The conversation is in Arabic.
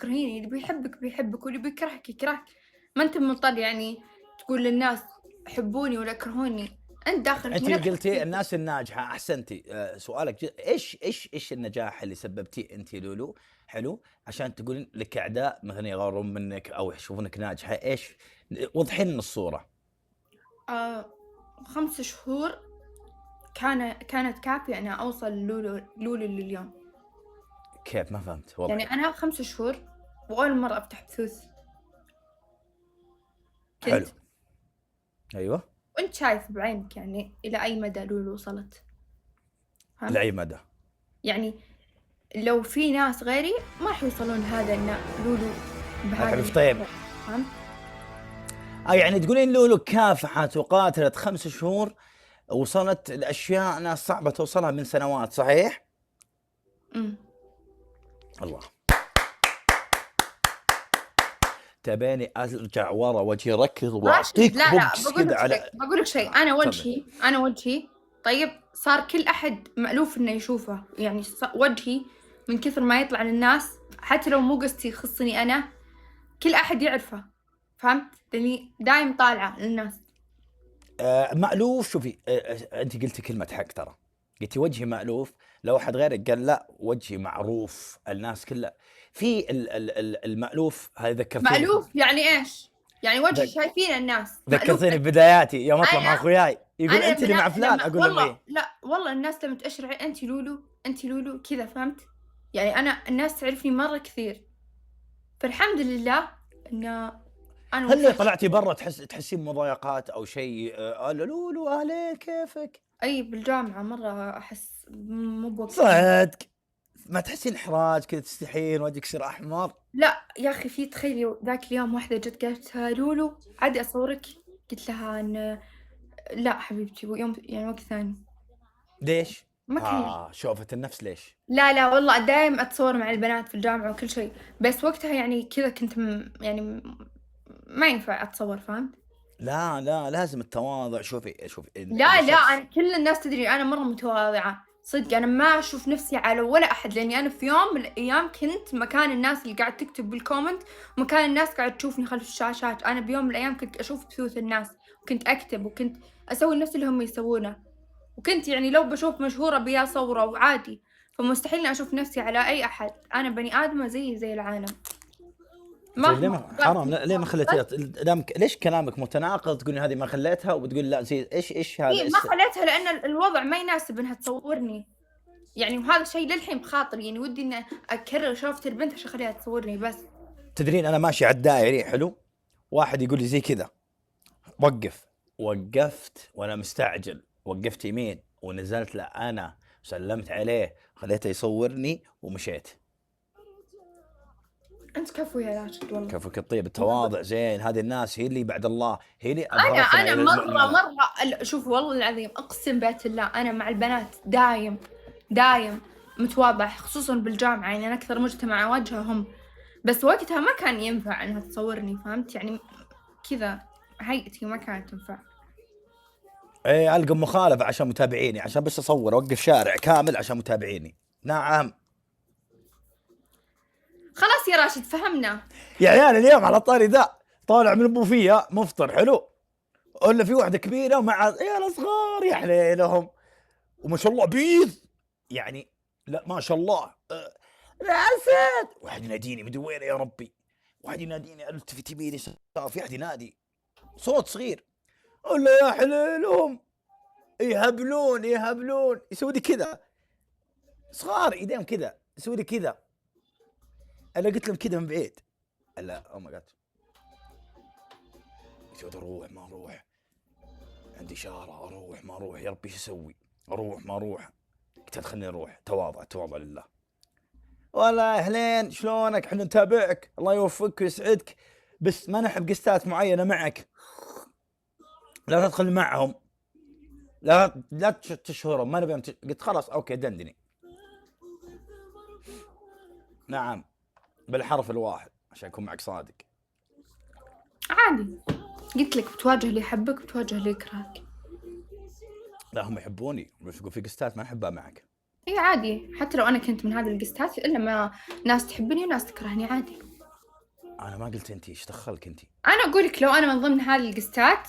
تكرهيني، اللي بيحبك بيحبك واللي بيكرهك يكرهك، ما أنت مضطر يعني تقول للناس حبوني ولا اكرهوني، أنت داخلك أنتِ من قلتِ الحب. الناس الناجحة، أحسنتِ. سؤالك إيش النجاح اللي سببتيه أنتِ لولو، حلو، عشان تقولين لِك أعداء مثلًا يغارون منِك أو يشوفونِك ناجحة، إيش وضحي لنا الصورة. 5 شهور كانت كافية إني أوصل لولو لليوم. كيف؟ ما فهمت، يعني وضحي. أنا 5 شهور وأول مرة أفتح بثوث كنت، حلو. أيوه. وأنت شايف بعينك يعني إلى أي مدى لولو وصلت، فهمت؟ لأي مدى؟ يعني لو في ناس غيري ما راح يوصلون لهذا لولو بهذا الحبيب طيب. المستوى، فهمت؟ يعني تقولين لولو كافحت وقاتلت 5 شهور، وصلت لأشياء ناس صعبة توصلها من سنوات، صحيح؟ إمم. الله. تبيني أرجع ورا وأجي أركض راشد، وأعطيك لا، لا، بوكس كذا على باقول لك شيء، تفضل. أنا وجهي طيب صار كل أحد مألوف إنه يشوفه، يعني وجهي من كثر ما يطلع للناس حتى لو مو قصتي يخصني أنا، كل أحد يعرفه، فهمت؟ لإني دايم طالعة للناس. مألوف. شوفي، أنتِ قلتِ كلمة حق ترى، قلتِ وجهي مألوف. لو أحد غيرك قال لأ وجهي معروف الناس كلها. في المألوف هذا ذكرتيني مألوف يعني إيش؟ يعني وجهي ذك شايفينه الناس، مألوف ذكرتيني ببداياتي يوم أطلع مع أنا أخوياي يقول أنا أنتِ اللي لمّا مع فلان، أقول لهم والله إيه. لأ، والله الناس لمّا تأشر أنتِ لولو، أنتِ لولو كذا، فهمت؟ يعني أنا الناس تعرفني مرة كثير، فالحمد لله إن أنا هل وصلت. طلعتِ برّا تحسين مضايقات أو شيء؟ لولو أهلين كيفك؟ أي بالجامعة مرة أحس مو بوقتها. صدق؟ ما تحسين إحراج كذا، تستحين وجهك يصير أحمر؟ لأ يا أخي تخيلي ذاك اليوم واحدة جت قالت لولو عادي أصورِك؟ قلت لها إن لأ حبيبتي يوم يعني وقت ثاني، ليش؟ ما كان. شوفة النفس ليش؟ لا والله دايم أتصور مع البنات في الجامعة وكل شيء، بس وقتها يعني كذا كنت ما ينفع أتصور، فهمت؟ لا لازم التواضع. شوفي إذا لا شخص. أنا كل الناس تدري أنا مرة متواضعة، صدق أنا ما أشوف نفسي على ولا أحد، لإني أنا في يوم من الأيام كنت مكان الناس اللي قاعدة تكتب بالcomment ومكان الناس قاعدة تشوفني خلف الشاشات، أنا بيوم من الأيام كنت أشوف بثوث الناس، وكنت أكتب وكنت أسوي نفس اللي هم يسوونه، وكنت يعني لو باشوف مشهورة أبي أصوره وعادي، فمستحيل إني أشوف نفسي على أي أحد، أنا بني آدمة زيي زي العالم، طيب ليه مهما ما كبرت حرام، ليه ما خليتيها؟ دامك ليش كلامك متناقض تقولين هذه ما خليتها وبتقولي لا زي إيش هذا إيه ما خليتها لأن الوضع ما يناسب إنها تصورني. يعني وهذا الشيء للحين بخاطري، يعني ودي إني أكرر شوفة البنت عشان أخليها تصورني بس. تدرين أنا ماشي على الدائري حلو، واحد يقول لي زي كذا وقف، وقفت وأنا مستعجل، وقفت يمين ونزلت له أنا، سلمت عليه خليته يصورني ومشيت. أنت كفو يا راشد والله. كفوك الطيب، التواضع زين. هذه الناس هي اللي بعد الله، هي اللي أظهرتنا أنا إلى المعنى. مرة شوف والله العظيم أقسم بيت الله أنا مع البنات دايم متواضعة خصوصًا بالجامعة، يعني أنا أكثر مجتمع أواجههم، بس وقتها ما كان ينفع إنها تصورني، فهمت؟ يعني كذا هيئتي ما كانت تنفع. ايه القى مخالفة عشان متابعيني، عشان بس اصور اوقف شارع كامل عشان متابعيني. نعم. خلاص يا راشد فهمنا. يا عيال اليوم على الطاري ذا طالع من البوفيه مفطر حلو، ولا في واحدة كبيرة مع عيال صغار يا حليلهم، وما شاء الله بيض يعني. لا ما شاء الله. العسل. واحد يناديني مدري وين يا ربي، واحد يناديني التفت يميني يسار، في احد ينادي صوت صغير، ولا يا حليلهم يهبلون يسوي لي كذا، صغار ايديهم كذا يسوي لي كذا. انا قلت لهم كذا من بعيد، لا او ماي جاد، قلت اروح ما اروح، عندي اشاره اروح ما اروح، يا ربي ايش اسوي، اروح ما اروح. قلت خليني اروح، تواضع لله. والله اهلين شلونك، احنا نتابعك الله يوفقك ويسعدك، بس ما نحب قستات معينه معك، لا تدخل معهم، لا تشهرهم، ما نبي. قلت خلاص اوكي دندني. نعم بالحرف الواحد عشان اكون معك صادق. عادي، قلت لك بتواجه اللي يحبك بتواجه اللي يكرهك. لا هم يحبوني، بس يقول في قستات ما نحبها معك. إيه عادي، حتى لو أنا كنت من هذه القستات إلا ما ناس تحبني وناس تكرهني عادي. انا ما قلت انت، ايش دخلك انت؟ انا اقول لك لو انا من ضمن هذه القستات